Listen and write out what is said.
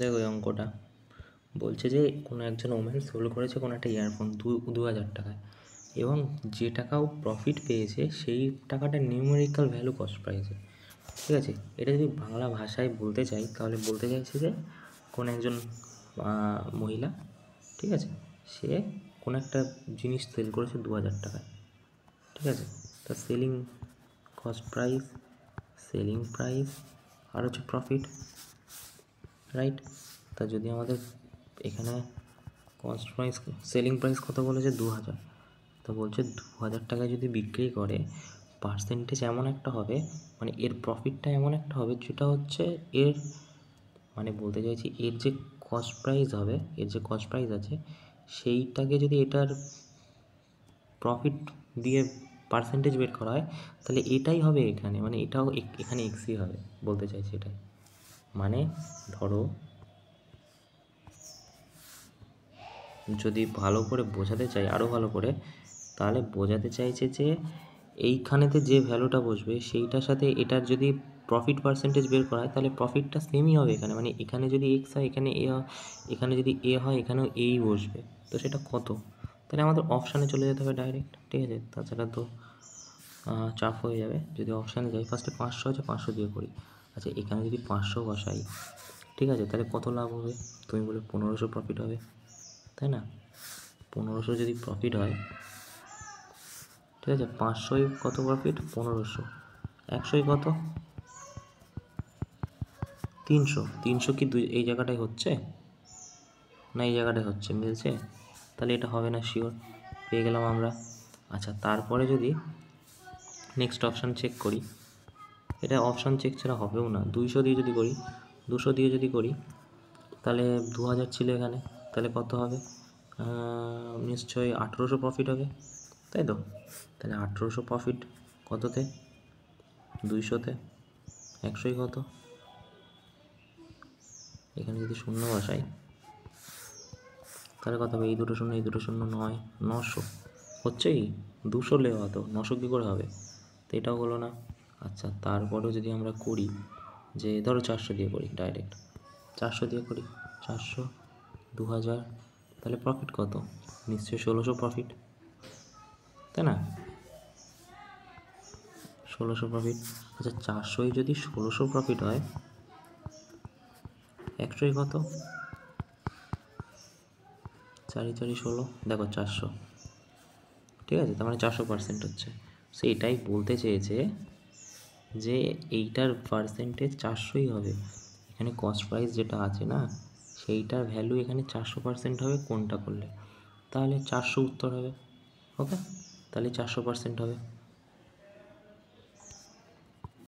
দেখো এই অঙ্কটা বলছে যে কোনো একজন ওমেন সেল করেছে কোনো একটা ইয়ারফোন 2000 টাকায়, এবং যে টাকাও প্রফিট পেয়েছে সেই টাকাটা নিউমেরিক্যাল ভ্যালু কস্ট প্রাইসে। ঠিক আছে, এটা যদি বাংলা ভাষায় বলতে চাই তাহলে বলতে চাইছে যে কোনো একজন মহিলা, ঠিক আছে, সে কোনো একটা জিনিস সেল করেছে 2000 টাকায়। ঠিক আছে, তার selling cost price, selling price আর হচ্ছে প্রফিট, রাইট? তা যদি আমাদের এখানে কস্ট প্রাইস, সেলিং প্রাইস কত বলেছে 2000, তো বলছে 2000 টাকায় যদি বিক্রি করে পার্সেন্টেজ এমন একটা হবে, মানে এর প্রফিটটা এমন একটা হবে যেটা হচ্ছে এর, মানে বলতে চাইছি এর যে কস্ট প্রাইস হবে, এর যে কস্ট প্রাইস আছে সেইটাকে যদি এটার প্রফিট দিয়ে পার্সেন্টেজ বের করা হয় তাহলে এটাই হবে এখানে, মানে এটাও এখানে এক্সই হবে, বলতে চাইছি এটাই। মানে ধরো যদি ভালো করে বোঝাতে চাই আরও ভালো করে, তাহলে বোঝাতে চাইছে যে এইখানেতে যে ভ্যালুটা বসবে সেইটার সাথে এটার যদি প্রফিট পার্সেন্টেজ বের করা হয় তাহলে প্রফিটটা সেমই হবে এখানে, মানে এখানে যদি এক্স হয় এখানে এ হয়, এখানে যদি এ হয় এখানেও এই বসবে। তো সেটা কত? তাহলে আমাদের অপশানে চলে যেতে হবে ডাইরেক্ট, ঠিক আছে, তাছাড়া তো চাপ হয়ে যাবে। যদি অপশানে যাই, ফার্স্টে 500 আছে, 500 দিয়ে করি। আচ্ছা, এখানে যদি 500 বসাই, ঠিক আছে, তাহলে কত লাভ হবে? তুমি বলে 1500 প্রফিট হবে, তাই না? 1500 যদি প্রফিট হয়, ঠিক আছে, 500 কত প্রফিট? 1500, 100 কত? 300। 300 কি এই জায়গাটায় হচ্ছে না এই জায়গাটায় হচ্ছে? মিলছে? তাহলে এটা হবে না, শিওর পেয়ে গেলাম আমরা। আচ্ছা, তারপরে যদি নেক্সট অপশান চেক করি, এটা অপশান চেক ছাড়া হবেও না। 200 দিয়ে যদি করি, 200 দিয়ে যদি করি তাহলে 2000 ছিল এখানে, তাহলে কত হবে? নিশ্চয়ই 1800 প্রফিট হবে, তাই তো? তাহলে 1800 প্রফিট কততে? 200-তে। 100 কত? এখানে যদি শূন্য বসাই তাহলে কত হবে? এই দুটো শূন্য, এই দুটো শূন্য, 900 হচ্ছে কি? 200 লেওয়া তো 900 কী করে হবে? তো এটাও হলো না। আচ্ছা, তারপরেও যদি আমরা করি যে ধরো 400 দিয়ে করি, ডাইরেক্ট 400 দিয়ে করি, 400, 2000, তাহলে প্রফিট কত? নিশ্চয়ই 1600 প্রফিট, তাই না? 1600 প্রফিট। আচ্ছা, 400 যদি 1600 প্রফিট হয়, 100 কত? 4 4 16, দেখো 400, ঠিক আছে, তার মানে 400% হচ্ছে। সে এটাই বলতে চেয়েছে যে এইটার পার্সেন্টেজ 400ই হবে। এখানে কস্ট প্রাইস যেটা আছে না, সেইটার ভ্যালু এখানে 400% হবে কোনটা করলে, তাহলে 400 উত্তর হবে। ওকে, তাহলে 400% হবে।